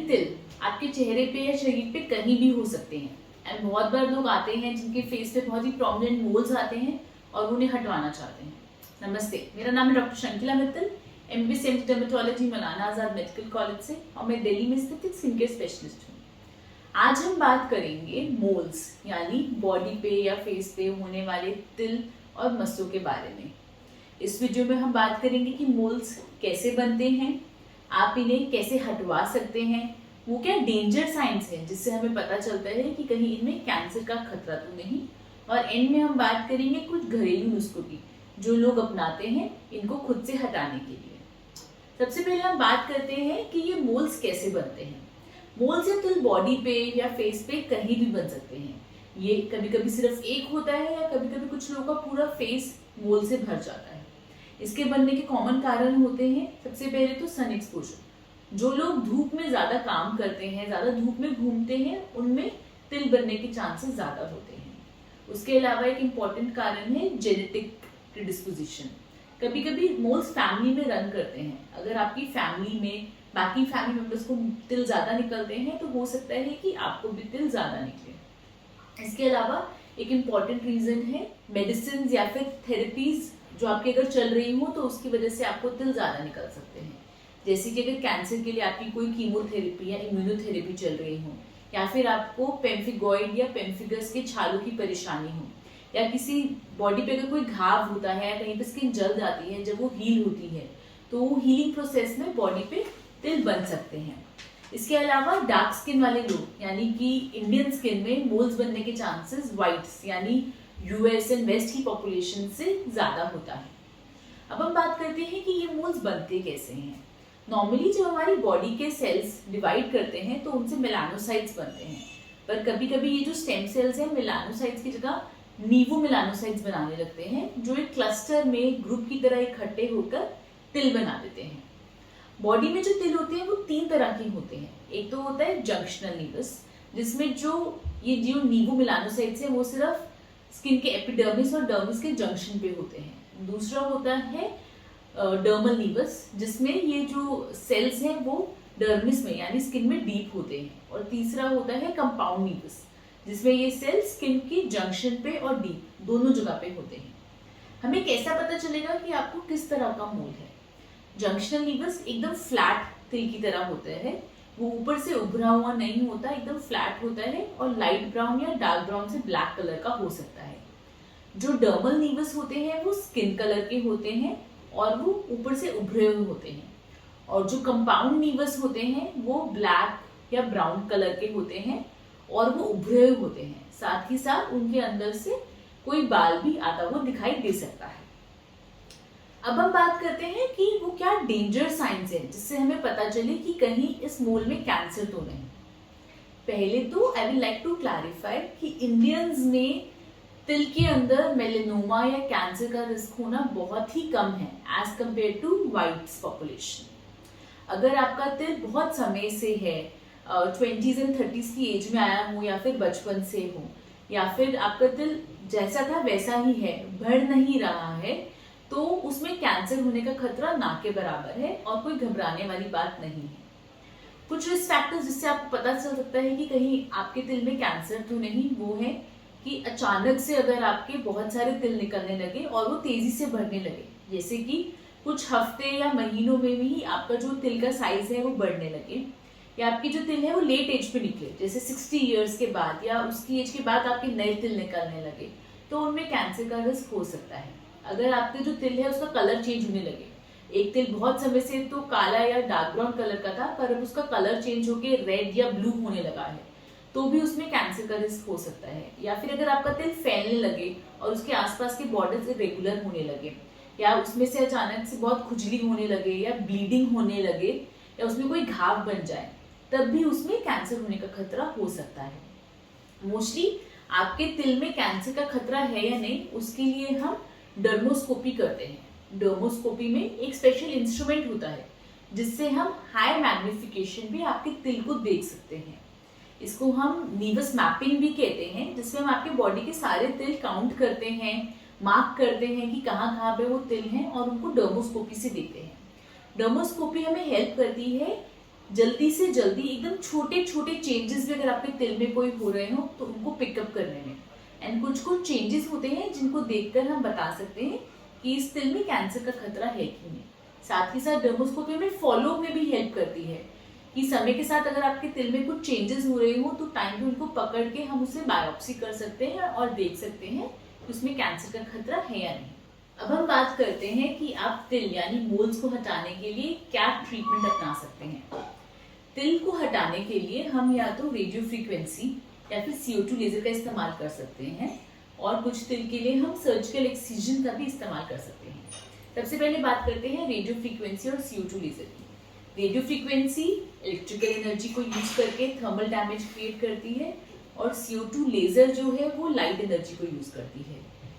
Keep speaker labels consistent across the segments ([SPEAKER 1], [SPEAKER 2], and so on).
[SPEAKER 1] तिल आपके चेहरे पे या शरीर पे कहीं भी हो सकते हैं। एंड बहुत बार लोग आते हैं जिनके फेस पे बहुत ही प्रोमिनेंट मोल्स आते हैं और उन्हें हटवाना चाहते हैं। नमस्ते, मेरा नाम है doctor शंकिला Mittal, MB dermatology Maulana Azad medical college से, और मैं दिल्ली में स्थित एक स्किन केयर स्पेशलिस्ट हूँ। आज हम बात करेंगे मोल्स यानी बॉडी पे या फेस पे होने वाले तिल और मस्सों के बारे में। इस वीडियो में हम बात करेंगे कि मोल्स कैसे बनते हैं, आप इन्हें कैसे हटवा सकते हैं, वो क्या डेंजर साइंस है जिससे हमें पता चलता है कि कहीं इनमें कैंसर का खतरा तो नहीं, और एंड में हम बात करेंगे कुछ घरेलू नुस्खों की जो लोग अपनाते हैं इनको खुद से हटाने के लिए। सबसे पहले हम बात करते हैं कि ये मोल्स कैसे बनते हैं। मोल्स या तिल बॉडी पे या फेस पे कहीं भी बन सकते हैं। ये कभी कभी सिर्फ एक होता है या कभी कभी कुछ लोगों का पूरा फेस मोल से भर जाता है। इसके बनने के कॉमन कारण होते हैं, सबसे पहले तो सन एक्सपोजर। जो लोग धूप में ज्यादा काम करते हैं, ज्यादा धूप में घूमते हैं, उनमें तिल बनने के चांसेस ज्यादा होते हैं। उसके अलावा एक इम्पॉर्टेंट कारण है जेनेटिक प्रीडिस्पोजिशन। कभी कभी मोल्स फैमिली में रन करते हैं। अगर आपकी फैमिली में बाकी फैमिली मेंबर्स को तिल ज्यादा निकलते हैं तो हो सकता है कि आपको भी तिल ज्यादा निकले। इसके अलावा एक इम्पॉर्टेंट रीजन है मेडिसिन या फिर थेरेपीज जो आपकी अगर चल रही हो तो उसकी वजह से आपको तिल ज्यादा निकल सकते हैं। जैसे कि अगर कैंसर के लिए आपकी कोई कीमोथेरेपी या इम्यूनोथेरेपी चल रही हो, या फिर आपको पेम्फिगॉइड या पेम्फिगस के छालों की परेशानी हो, या किसी बॉडी पे अगर कोई घाव होता है, कहीं पे स्किन जल जाती है, जब वो हील होती है तो वो हीलिंग प्रोसेस में बॉडी पे तिल बन सकते हैं। इसके अलावा डार्क स्किन वाले लोग यानी कि इंडियन स्किन में मोल्स बनने के चांसेस व्हाइट्स यानी यूएस एंड वेस्ट की पॉपुलेशन से ज्यादा होता है। अब हम बात करते हैं कि ये मोल्स बनते कैसे हैं। नॉर्मली जब हमारी बॉडी के सेल्स डिवाइड करते हैं तो उनसे मेलानोसाइट्स बनते हैं, पर कभी कभी ये जो स्टेम सेल्स हैं मेलानोसाइट्स की जगह नीवो मेलानोसाइट्स बनाने लगते हैं, जो एक क्लस्टर में ग्रुप की तरह इकट्ठे होकर तिल बना देते हैं। बॉडी में जो तिल होते हैं वो 3 तरह के होते हैं। एक तो होता है जंक्शनल नीवस, जिसमें जो नीवो मेलानोसाइट्स हैं वो सिर्फ स्किन के एपिडर्मिस और डर्मिस के जंक्शन पे होते हैं। दूसरा होता है डर्मल नीवस, जिसमें ये जो सेल्स हैं वो डर्मिस में यानी स्किन में डीप होते हैं। और तीसरा होता है कंपाउंड नीवस, जिसमें ये सेल्स स्किन की जंक्शन पे और डीप दोनों जगह पे होते हैं। हमें कैसा पता चलेगा कि आपको किस तरह का मोल है? जंक्शनल नीवस एकदम फ्लैट तिल की तरह होता है, वो ऊपर से उभरा हुआ नहीं होता, एकदम फ्लैट होता है और लाइट ब्राउन या डार्क ब्राउन से ब्लैक कलर का हो सकता है। जो डर्मल नीवस होते हैं वो स्किन कलर के होते हैं और वो ऊपर से उभरे हुए होते हैं। और जो कंपाउंड नीवस होते हैं वो ब्लैक या ब्राउन कलर के होते हैं और वो उभरे हुए होते हैं। साथ ही साथ उनके अंदर से कोई बाल भी आता हुआ दिखाई दे सकता है। अब हम बात करते हैं कि वो क्या डेंजर साइंस है जिससे हमें पता चले कि कहीं इस मोल में कैंसर तो नहीं। पहले तो I will like to clarify कि इंडियंस में तिल के अंदर मेलेनोमा या कैंसर का रिस्क होना बहुत ही कम है as compare to whites population. अगर आपका तिल बहुत समय से है, 20s एंड 30s की एज में आया हो, या फिर बचपन से हो, या फिर आपका तिल जैसा था वैसा ही है, बढ़ नहीं रहा है, तो उसमें कैंसर होने का खतरा ना के बराबर है और कोई घबराने वाली बात नहीं है। कुछ रिस्क फैक्टर्स जिससे आपको पता चल सकता है कि कहीं आपके तिल में कैंसर तो नहीं, वो है कि अचानक से अगर आपके बहुत सारे तिल निकलने लगे और वो तेजी से बढ़ने लगे, जैसे कि कुछ हफ्ते या महीनों में भी आपका जो तिल का साइज है वो बढ़ने लगे, या आपकी जो तिल है वो लेट एज पे निकले, जैसे 60 ईयर्स के बाद या उसकी एज के बाद आपके नए तिल निकलने लगे, तो उनमें कैंसर का रिस्क हो सकता है। अगर आपके जो तिल है उसका कलर चेंज होने लगे, एक तिल बहुत समय से तो काला या डार्क ब्राउन कलर का था पर अब उसका कलर चेंज होके रेड या ब्लू होने लगा है, तो भी उसमें कैंसर का रिस्क हो सकता है। या फिर अगर आपका तिल फैलने लगे और उसके आसपास के बॉर्डर्स इरेगुलर होने लगे, या उसमें से अचानक से बहुत खुजली होने लगे, या ब्लीडिंग होने लगे, या उसमें कोई घाव बन जाए, तब भी उसमें कैंसर होने का खतरा हो सकता है। मोस्टली आपके तिल में कैंसर का खतरा है या नहीं, उसके लिए हम डर्मोस्कोपी करते हैं। डर्मोस्कोपी में एक स्पेशल इंस्ट्रूमेंट होता है जिससे हम हाई मैग्निफिकेशन भी आपके तिल को देख सकते हैं। इसको हम नीवस मैपिंग भी कहते हैं, जिसमें हम आपके बॉडी के सारे तिल काउंट करते हैं, मार्क करते हैं कि कहाँ कहाँ पे वो तिल हैं और उनको डर्मोस्कोपी से देखते हैं। डर्मोस्कोपी हमें हेल्प करती है जल्दी से जल्दी एकदम छोटे छोटे चेंजेस भी अगर आपके तिल में कोई हो रहे हो तो उनको पिकअप करने में। एंड कुछ कुछ चेंजेस होते हैं जिनको देखकर हम बता सकते हैं कि इस तिल में कैंसर का खतरा है कि नहीं। साथ ही साथ डर्मोस्कोपी में फॉलो में भी हेल्प करती है कि समय के साथ अगर आपके तिल में कुछ चेंजेस हो रहे हो तो टाइम पे उनको पकड़ के हम उसे बायोप्सी कर सकते हैं और देख सकते हैं कि उसमें कैंसर का खतरा है या नहीं। अब हम बात करते हैं कि आप तिल यानी मोल्स को हटाने के लिए क्या ट्रीटमेंट अपना सकते हैं। तिल को हटाने के लिए हम या तो रेडियो फ्रीक्वेंसी या फिर CO2 लेजर का इस्तेमाल कर सकते हैं, और कुछ तिल के लिए हम सर्जिकल एक्सिजन का भी इस्तेमाल कर सकते हैं। सबसे पहले बात करते हैं रेडियो फ्रीक्वेंसी और CO2 लेजर की। रेडियो फ्रीक्वेंसी इलेक्ट्रिकल एनर्जी को यूज करके थर्मल डैमेज क्रिएट करती है, और CO2 लेजर जो है वो लाइट एनर्जी को यूज करती है।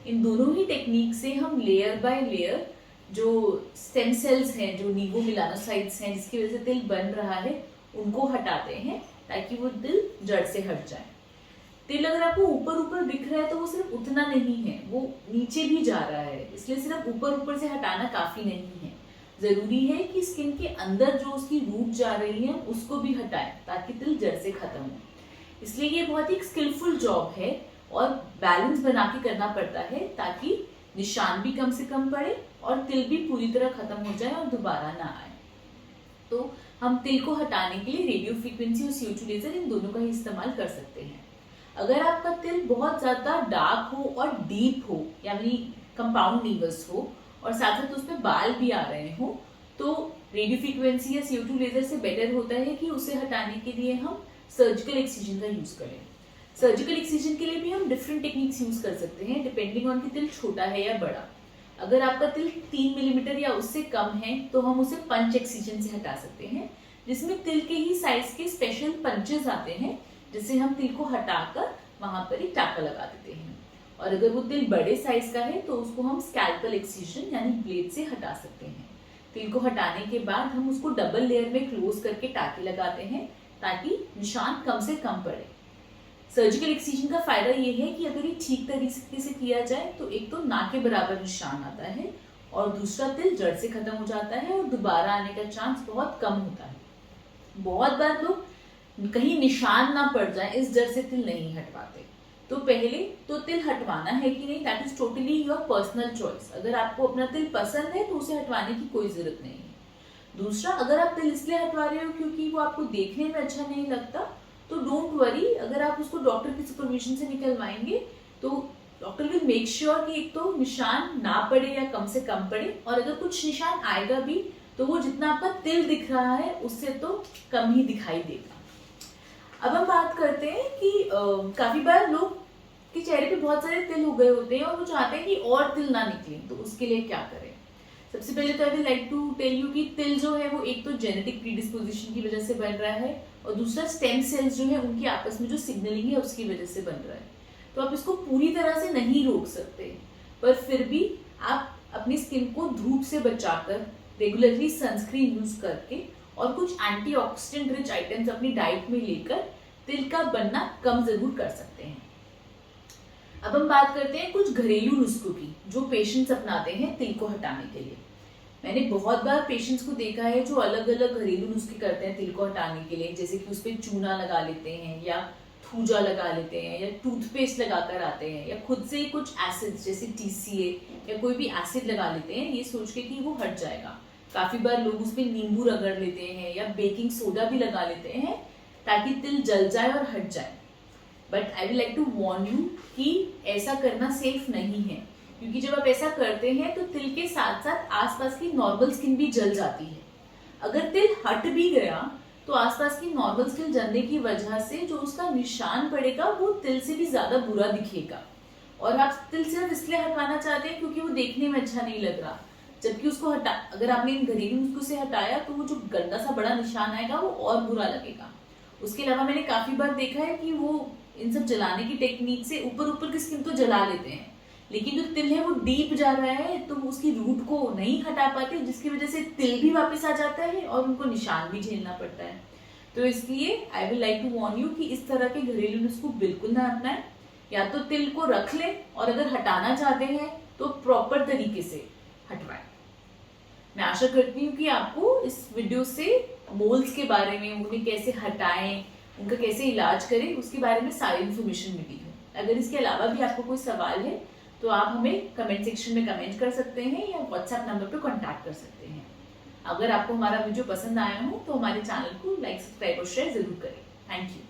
[SPEAKER 1] इन दोनों ही टेक्निक से हम लेयर बाय लेयर जो स्टेम सेल्स हैं, जो नीवोमेलानोसाइट्स हैं जिसकी वजह से तिल बन रहा है, उनको हटाते हैं ताकि वो तिल जड़ से हट जाए। तिल अगर आपको ऊपर ऊपर दिख रहा है तो वो सिर्फ उतना नहीं है, वो नीचे भी जा रहा है, इसलिए सिर्फ ऊपर ऊपर से हटाना काफी नहीं है। जरूरी है कि स्किन के अंदर जो उसकी रूट जा रही है उसको भी हटाएं ताकि तिल जड़ से खत्म हो। इसलिए ये बहुत ही स्किलफुल जॉब है और बैलेंस बना के करना पड़ता है ताकि निशान भी कम से कम पड़े और तिल भी पूरी तरह खत्म हो जाए और दोबारा ना आए। तो हम तिल को हटाने के लिए रेडियो फ्रीक्वेंसी और CO2 लेजर इन दोनों का ही इस्तेमाल कर सकते हैं। अगर आपका तिल बहुत ज्यादा डार्क हो और डीप हो, यानी कंपाउंड नीवस हो, और साथ साथ उसमें बाल भी आ रहे हो, तो रेडियो फ्रीक्वेंसी या CO2 लेजर से बेटर होता है कि उसे हटाने के लिए हम सर्जिकल एक्सिजन का यूज करें। सर्जिकल एक्सिजन के लिए भी हम डिफरेंट टेक्निक्स यूज कर सकते हैं डिपेंडिंग ऑन कि तिल छोटा है या बड़ा। अगर आपका तिल 3 मिलीमीटर या उससे कम है तो हम उसे पंच एक्सिजन से हटा सकते हैं, जिसमें तिल के ही साइज के स्पेशल पंचेस आते हैं, जिससे हम तिल को हटाकर वहां पर ही टाका लगा देते हैं। और अगर वो तिल बड़े साइज का है तो उसको हम स्कैल्पल एक्सिजन यानी ब्लेड से हटा सकते हैं। तिल को हटाने के बाद हम उसको डबल लेयर में क्लोज करके टाके लगाते हैं ताकि निशान कम से कम पड़े। सर्जिकल एक्सिजन का फायदा ये है कि अगर ये ठीक तरीके से किया जाए तो एक तो ना के बराबर निशान आता है, और दूसरा तिल जड़ से खत्म हो जाता है और दोबारा आने का चांस बहुत कम होता है। बहुत बार लोग कहीं निशान ना पड़ जाए इस डर से तिल नहीं हटवाते। तो पहले तो तिल हटवाना है कि नहीं, that is totally your personal choice. अगर आपको अपना तिल पसंद है तो उसे हटवाने की कोई जरूरत नहीं है। दूसरा, अगर आप तिल इसलिए हटवा रहे हो क्योंकि वो आपको देखने में अच्छा नहीं लगता, तो डोंट वरी, अगर आप उसको डॉक्टर की सुपरविजन से निकलवाएंगे तो डॉक्टर विल मेक श्योर कि एक तो निशान ना पड़े या कम से कम पड़े, और अगर कुछ निशान आएगा भी तो वो जितना आपका तिल दिख रहा है उससे तो कम ही दिखाई देगा। अब हम बात करते हैं कि काफी बार लोग के चेहरे पे बहुत सारे तिल हो गए होते हैं और वो चाहते हैं कि और तिल ना निकले, तो उसके लिए क्या करें। सबसे पहले तो I will like to tell you कि तिल जो है वो एक तो जेनेटिक प्रीडिस्पोजिशन की वजह से बन रहा है, और दूसरा स्टेम सेल्स जो है उनकी आपस में जो सिग्नलिंग है उसकी वजह से बन रहा है। तो आप इसको पूरी तरह से नहीं रोक सकते, पर फिर भी आप अपनी स्किन को धूप से बचाकर रेगुलरली सनस्क्रीन यूज करके और कुछ एंटीऑक्सीडेंट रिच आइटम्स अपनी डाइट में लेकर तिल का बनना कम जरूर कर सकते हैं। अब हम बात करते हैं कुछ घरेलू नुस्खों की जो पेशेंट्स अपनाते हैं तिल को हटाने के लिए। मैंने बहुत बार पेशेंट्स को देखा है जो अलग अलग घरेलू नुस्खे करते हैं तिल को हटाने के लिए, जैसे कि उस पर चूना लगा लेते हैं या थूजा लगा लेते हैं या टूथपेस्ट लगाकर आते हैं, या खुद से ही कुछ एसिड जैसे TCA या कोई भी एसिड लगा लेते हैं ये सोच के कि वो हट जाएगा। काफी बार लोग उसमें नींबू रगड़ लेते हैं या बेकिंग सोडा भी लगा लेते हैं ताकि तिल जल जाए और हट जाए। But I will like to warn you कि ऐसा करना सेफ नहीं है, क्योंकि जब आप ऐसा करते हैं तो तिल के साथ साथ आसपास की नॉर्मल स्किन भी जल जाती है। अगर तिल हट भी गया तो आसपास की नॉर्मल स्किन जलने की वजह से जो उसका निशान पड़ेगा वो तिल से भी ज्यादा बुरा दिखेगा, और आप तिल सिर्फ इसलिए हटवाना चाहते हैं क्योंकि वो देखने में अच्छा नहीं लग रहा, जबकि उसको अगर आपने इन घरेलू नुस्खों से हटाया तो वो जो गंदा सा बड़ा निशान आएगा वो और बुरा लगेगा। उसके अलावा मैंने काफी बार देखा है कि वो इन सब जलाने की टेक्निक से ऊपर ऊपर की स्किन तो जला लेते हैं, लेकिन जो तिल है वो डीप जा रहा है तो उसकी रूट को नहीं हटा पाते, जिसकी वजह से तिल भी वापस आ जाता है और उनको निशान भी झेलना पड़ता है। तो इसलिए I will like to warn you कि इस तरह के घरेलू नुस्खे बिल्कुल ना अपनाएं। या तो तिल को रख लें और अगर हटाना चाहते हैं तो प्रॉपर तरीके से हटवाएं। मैं आशा करती हूँ कि आपको इस वीडियो से मोल्स के बारे में, उन्हें कैसे हटाएं, उनका कैसे इलाज करें, उसके बारे में सारी इन्फॉर्मेशन मिली हो। अगर इसके अलावा भी आपको कोई सवाल है तो आप हमें कमेंट सेक्शन में कमेंट कर सकते हैं या व्हाट्सएप नंबर पर कॉन्टैक्ट कर सकते हैं। अगर आपको हमारा वीडियो पसंद आया हो तो हमारे चैनल को लाइक, सब्सक्राइब और शेयर जरूर करें। Thank you.